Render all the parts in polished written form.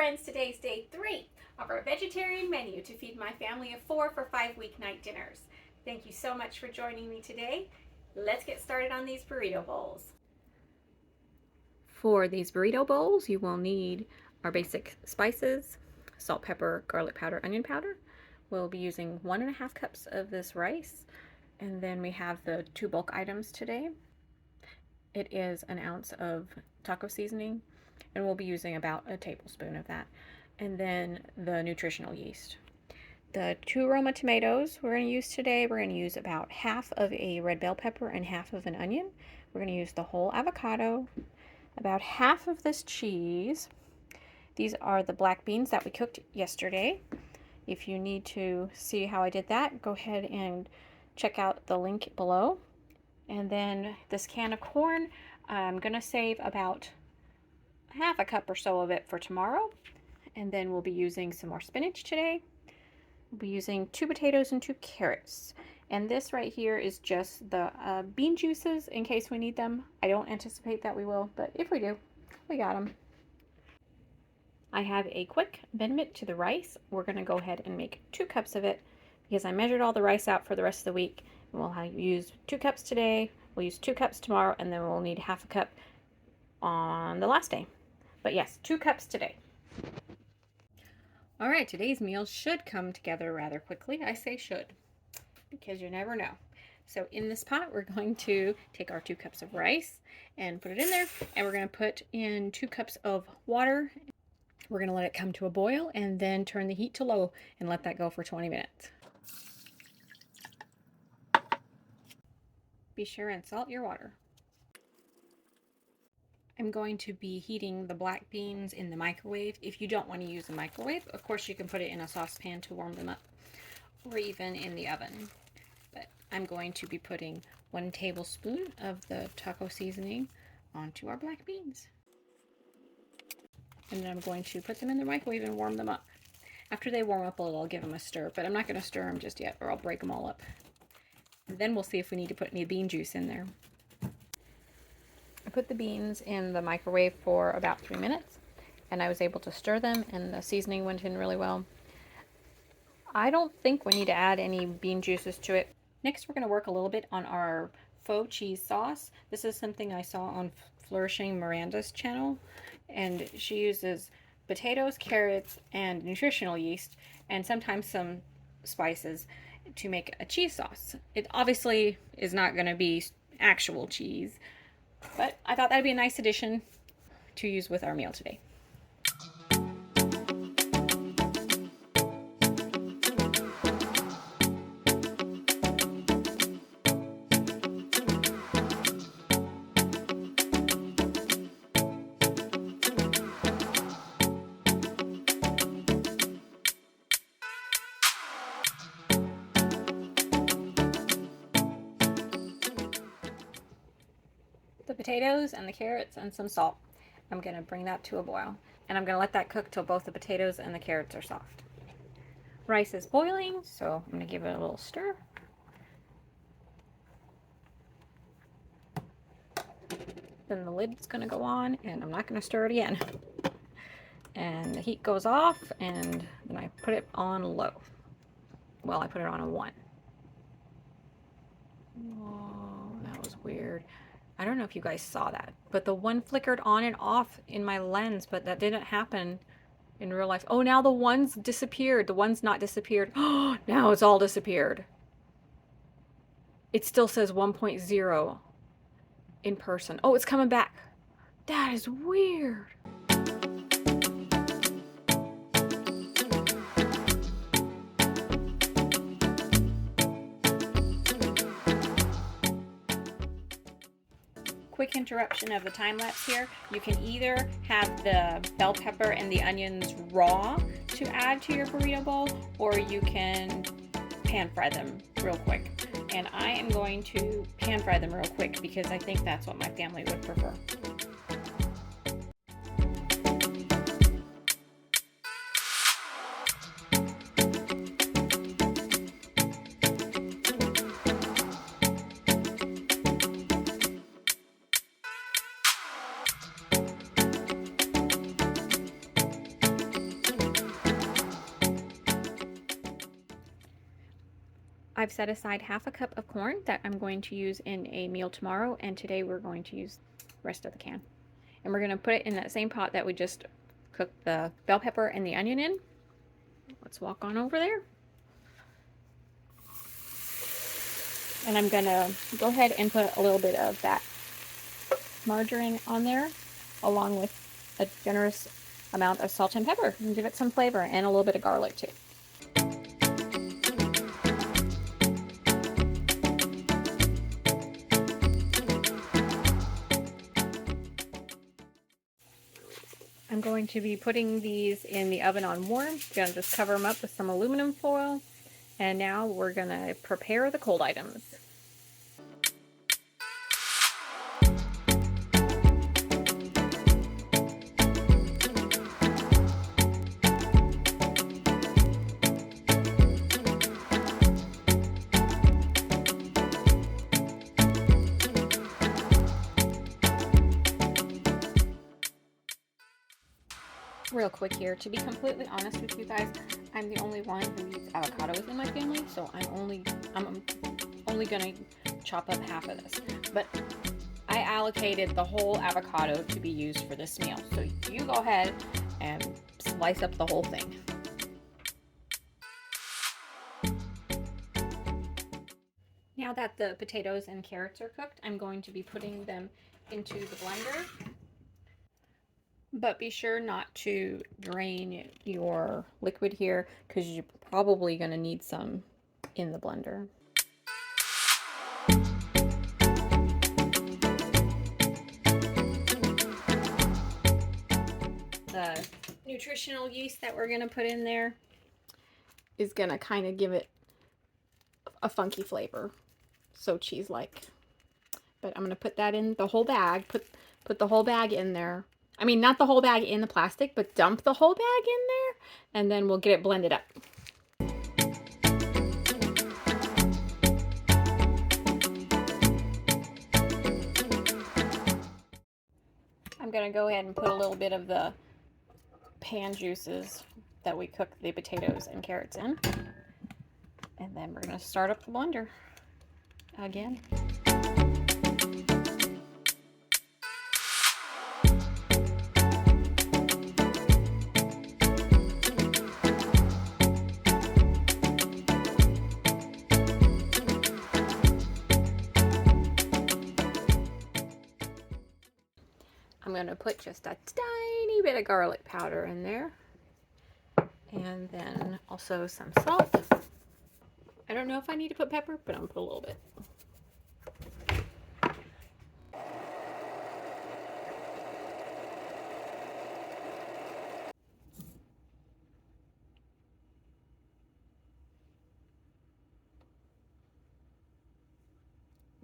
friends, today's day 3 of our vegetarian menu to feed my family of 4 for 5 weeknight dinners. Thank you so much for joining me today. Let's get started on these burrito bowls. For these burrito bowls, you will need our basic spices, salt, pepper, garlic powder, onion powder. We'll be using 1.5 cups of this rice, and then we have the 2 bulk items today. It is an ounce of taco seasoning, and we'll be using about a tablespoon of that, and then the nutritional yeast. The 2 Roma tomatoes we're going to use today, we're going to use about half of a red bell pepper and half of an onion. We're going to use the whole avocado, about half of this cheese. These are the black beans that we cooked yesterday. If you need to see how I did that, go ahead and check out the link below. And then this can of corn, I'm going to save about half a cup or so of it for tomorrow. And then we'll be using some more spinach today. We'll be using 2 potatoes and 2 carrots. And this right here is just the bean juices in case we need them. I don't anticipate that we will, but if we do, we got them. I have a quick amendment to the rice. We're going to go ahead and make 2 cups of it because I measured all the rice out for the rest of the week. We'll use 2 cups today, we'll use 2 cups tomorrow, and then we'll need half a cup on the last day. But yes, 2 cups today. All right, today's meal should come together rather quickly. I say should because you never know. So in this pot, we're going to take our 2 cups of rice and put it in there, and we're going to put in 2 cups of water. We're going to let it come to a boil and then turn the heat to low and let that go for 20 minutes. Be sure and salt your water. I'm going to be heating the black beans in the microwave. If you don't want to use a microwave, of course you can put it in a saucepan to warm them up, or even in the oven. But I'm going to be putting 1 tablespoon of the taco seasoning onto our black beans. And then I'm going to put them in the microwave and warm them up. After they warm up a little, I'll give them a stir, but I'm not going to stir them just yet or I'll break them all up. And then we'll see if we need to put any bean juice in there. I put the beans in the microwave for about 3 minutes, and I was able to stir them, and the seasoning went in really well. I don't think we need to add any bean juices to it. Next, we're going to work a little bit on our faux cheese sauce. This is something I saw on Flourishing Miranda's channel, and she uses potatoes, carrots, and nutritional yeast, and sometimes some spices to make a cheese sauce. It obviously is not going to be actual cheese, but I thought that'd be a nice addition to use with our meal today. The potatoes and the carrots and some salt. I'm going to bring that to a boil, and I'm going to let that cook till both the potatoes and the carrots are soft. Rice is boiling, so I'm going to give it a little stir. Then the lid's going to go on, and I'm not going to stir it again. And the heat goes off, and then I put it on low. Well, I put it on a 1. Oh, that was weird. I don't know if you guys saw that, but the 1 flickered on and off in my lens, but that didn't happen in real life. Oh, now the 1's disappeared. The 1's not disappeared. Oh, now it's all disappeared. It still says 1.0 in person. Oh, it's coming back. That is weird. Quick interruption of the time lapse here. You can either have the bell pepper and the onions raw to add to your burrito bowl, or you can pan fry them real quick. And I am going to pan fry them real quick because I think that's what my family would prefer. I've set aside half a cup of corn that I'm going to use in a meal tomorrow, and today we're going to use the rest of the can. And we're going to put it in that same pot that we just cooked the bell pepper and the onion in. Let's walk on over there. And I'm going to go ahead and put a little bit of that margarine on there, along with a generous amount of salt and pepper, and give it some flavor, and a little bit of garlic too. I'm going to be putting these in the oven on warm. I'm going to just cover them up with some aluminum foil. And now we're going to prepare the cold items. Real quick here, to be completely honest with you guys, I'm the only one who eats avocados in my family, so I'm only gonna chop up half of this. But I allocated the whole avocado to be used for this meal, so you go ahead and slice up the whole thing. Now that the potatoes and carrots are cooked, I'm going to be putting them into the blender. But be sure not to drain your liquid here, because you're probably going to need some in the blender. The nutritional yeast that we're going to put in there is going to kind of give it a funky flavor, so cheese-like. But I'm going to put that in the whole bag, put the whole bag in there. I mean, not the whole bag in the plastic, but dump the whole bag in there, and then we'll get it blended up. I'm going to go ahead and put a little bit of the pan juices that we cooked the potatoes and carrots in. And then we're going to start up the blender again. I'm going to put just a tiny bit of garlic powder in there, and then also some salt. I don't know if I need to put pepper, but I'm going to put a little bit.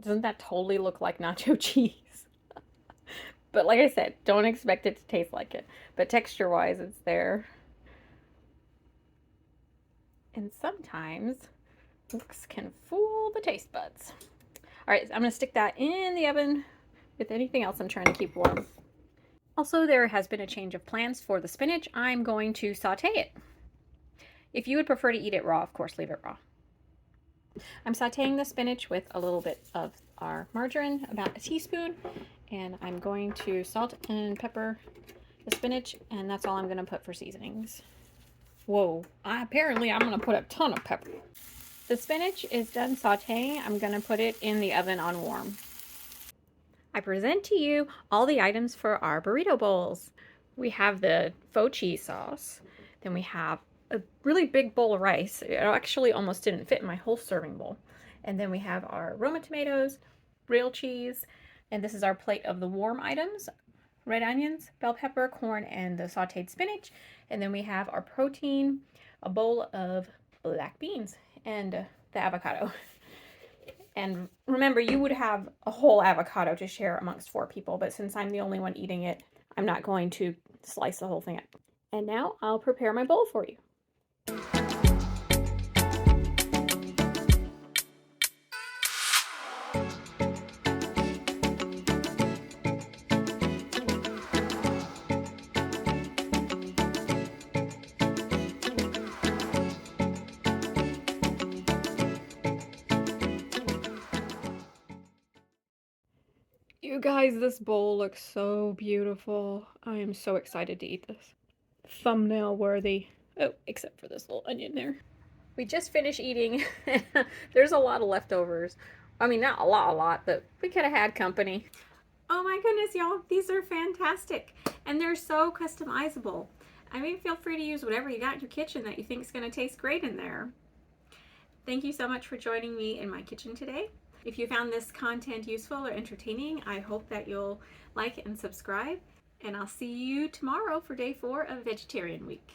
Doesn't that totally look like nacho cheese? But like I said, don't expect it to taste like it. But texture-wise, it's there. And sometimes looks can fool the taste buds. All right, so I'm going to stick that in the oven with anything else I'm trying to keep warm. Also, there has been a change of plans for the spinach. I'm going to saute it. If you would prefer to eat it raw, of course, leave it raw. I'm sauteing the spinach with a little bit of our margarine, about a teaspoon, and I'm going to salt and pepper the spinach, and that's all I'm going to put for seasonings. Whoa, apparently I'm going to put a ton of pepper. The spinach is done sauteing. I'm going to put it in the oven on warm. I present to you all the items for our burrito bowls. We have the faux cheese sauce, then we have a really big bowl of rice. It actually almost didn't fit in my whole serving bowl. And then we have our Roma tomatoes, real cheese, and this is our plate of the warm items: red onions, bell pepper, corn, and the sauteed spinach. And then we have our protein, a bowl of black beans, and the avocado. And remember, you would have a whole avocado to share amongst 4 people, but since I'm the only one eating it, I'm not going to slice the whole thing up. And now I'll prepare my bowl for you. You guys, this bowl looks so beautiful. I am so excited to eat this. Thumbnail worthy. Oh, except for this little onion there. We just finished eating. There's a lot of leftovers. I mean, not a lot, but we could have had company. Oh my goodness, y'all. These are fantastic. And they're so customizable. I mean, feel free to use whatever you got in your kitchen that you think is going to taste great in there. Thank you so much for joining me in my kitchen today. If you found this content useful or entertaining, I hope that you'll like and subscribe. And I'll see you tomorrow for day 4 of Vegetarian Week.